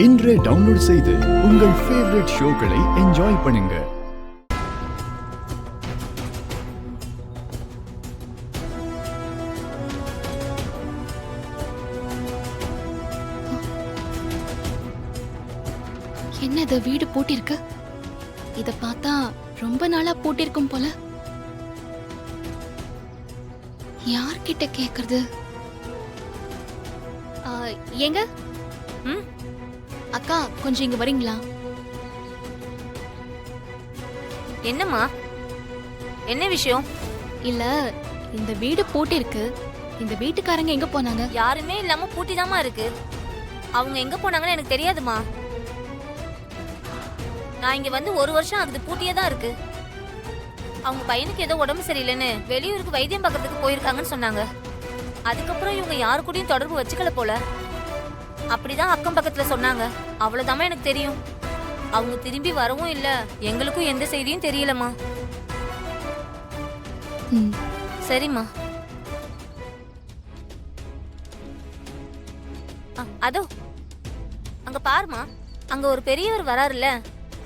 இன்றே டவுன்லோட் செய்து உங்கள் ஃபேவரட் ஷோக்களை என்ஜாய் பண்ணுங்க. என்ன இது வீடு பூட்டிருக்கு? இத பார்த்தா ரொம்ப நாளா பூட்டிருக்கும் போல. யார்கிட்ட கேக்குறது? ஏங்க அக்கா, கொஞ்சம் இங்க வரீங்களா? என்னம்மா, என்ன விஷயம்? இல்ல, இந்த வீடு பூட்டிருக்கு. இந்த வீட்டுக்காரங்க எங்க போனாங்க? யாருமே இல்லாம பூட்டிதாம்மா இருக்கு. அவங்க எங்க போனாங்கன்னு எனக்கு தெரியாதுமா. நான் இங்க வந்து 1 வருஷம் ஆகுது, பூட்டியே தான் இருக்கு. அவங்க பையனுக்கு ஏதோ உடம்பு சரியில்லைன்னு வெளியூருக்கு வைத்தியம் பார்க்கறதுக்கு போயிருக்காங்கன்னு சொன்னாங்க. அதுக்கப்புறம் இவங்க யாரு கூடயும் தொடர்பு வச்சுக்கல போல. அப்படிதான் அக்கம் பக்கத்துல சொன்னாங்க. அவ்வளவுதாம்மா எனக்கு தெரியும். அவங்க திரும்பி வரவும் இல்ல, எங்களுக்கும் எந்த செய்தியும் தெரியலம்மா. சரிம்மா. அதோ அங்க பாருமா, அங்க ஒரு பெரியவர் வராருல்ல,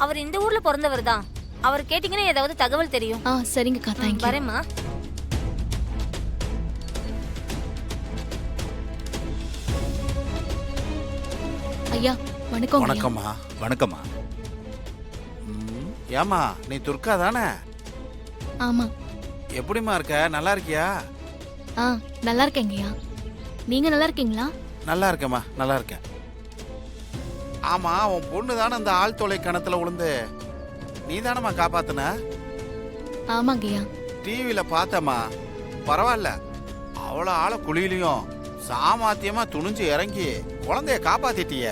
அவர் இந்த ஊர்ல பிறந்தவர் தான். அவர் கேட்டீங்கன்னா ஏதாவது தகவல் தெரியும். சரிங்கக்கா, தேங்க்யூ. வரேம்மா. ஐயா, வணக்கம். வணக்கம்மா. வணக்கம்மா. ஏமா, நீ துர்கா தானே? ஆமா. எப்படிமா இருக்க? நல்லா இருக்கியா? நல்லா இருக்கேங்கய்யா. நீங்க நல்லா இருக்கீங்களா? நல்லா இருக்கேம்மா, நல்லா இருக்கேன். ஆமா, உன் பொண்ணு தானே அந்த ஆழ்துளை கிணத்துல விழுந்து நீ தானம்மா காப்பாத்துன? ஆமாங்கய்யா. டிவியில பார்த்தம்மா. பரவாயில்ல, அவ்வளோ ஆள குழியிலையும் சாமாத்தியமா துணிஞ்சு இறங்கி குழந்தைய காப்பாத்திட்டிய.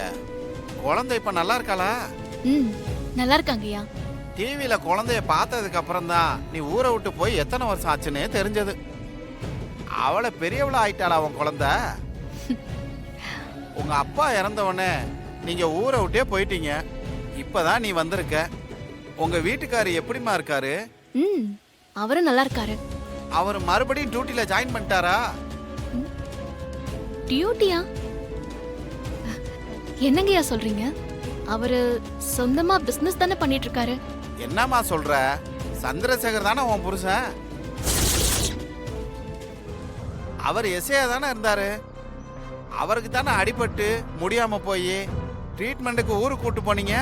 குழந்தை இப்ப நல்லா இருக்காளா? நல்லா இருக்காங்கய்யா. டிவியில குழந்தைய பார்த்ததுக்கு அப்புறம் தான் நீ ஊரை விட்டு போய் எத்தனை வருஷம் ஆச்சுன்னு தெரிஞ்சது. அவளை பெரியவளா ஆயிட்டாளா உன் குழந்தை? உங்க அப்பா இறந்தவொடனே நீங்க ஊரை விட்டே போயிட்டீங்க. இப்பதான் நீ வந்திருக்க. உங்க வீட்டுக்காரு எப்படிமா இருக்காரு? அவரும் நல்லா இருக்காரு. அவர் மறுபடியும் டியூட்டில ஜாயின் பண்ணிட்டாரா? டியூட்டியா? என்னங்கய்யா சொல்றீங்க? அவரு சொந்தமா பிசினஸ் தானே பண்ணிட்டு இருக்காரு. என்னம்மா சொல்ற? சந்திரசேகர் தானே உன் புருஷன்? அவர் எஸ்ஐயா தானே இருந்தாரு. அவருக்கு தானே அடிபட்டு முடியாம போய் ட்ரீட்மெண்ட்டுக்கு ஊருக்கு கூட்டு போனீங்க.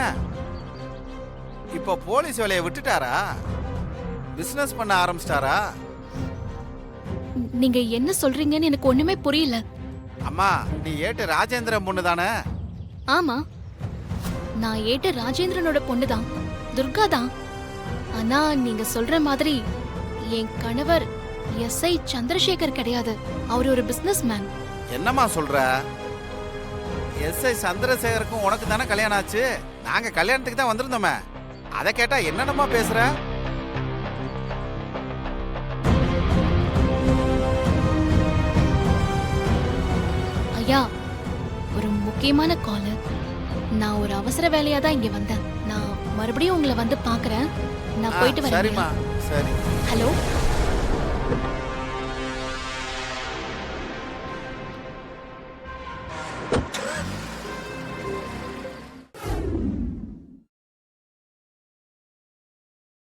இப்போ போலீஸ் வேலையை விட்டுட்டாரா? பிசினஸ் பண்ண ஆரம்பிச்சிட்டாரா? நீங்க என்ன சொல்றீங்கன்னு எனக்கு ஒண்ணுமே புரியல. அம்மா, நீ ஏட்டு ராஜேந்திரன் பொண்ணு தானே? ஆமா, நான் ஏட்டு ராஜேந்திரனோட பொண்ணுதான், துர்கா தான். ஆனா நீங்க சொல்ற மாதிரி என் கணவர் எஸ்ஐ சந்திரசேகர் கிடையாது. அவர் ஒரு பிசினஸ் மேன். என்னம்மா சொல்ற? எஸ்ஐ சந்திரசேகருக்கும் உனக்கு தானே கல்யாணம் ஆச்சு. நாங்க கல்யாணத்துக்கு தான் வந்திருந்தோமே. அதை கேட்டா என்னென்னமா பேசுற? ஐயா, ஒரு முக்கியமான கால். நான் ஒரு அவசர வேலையா தான் இங்க வந்தேன். நான் மறுபடியும் உங்களை வந்து பாக்குறேன். நான் போயிட்டு வரேன். சரிம்மா, சரி. ஹலோ.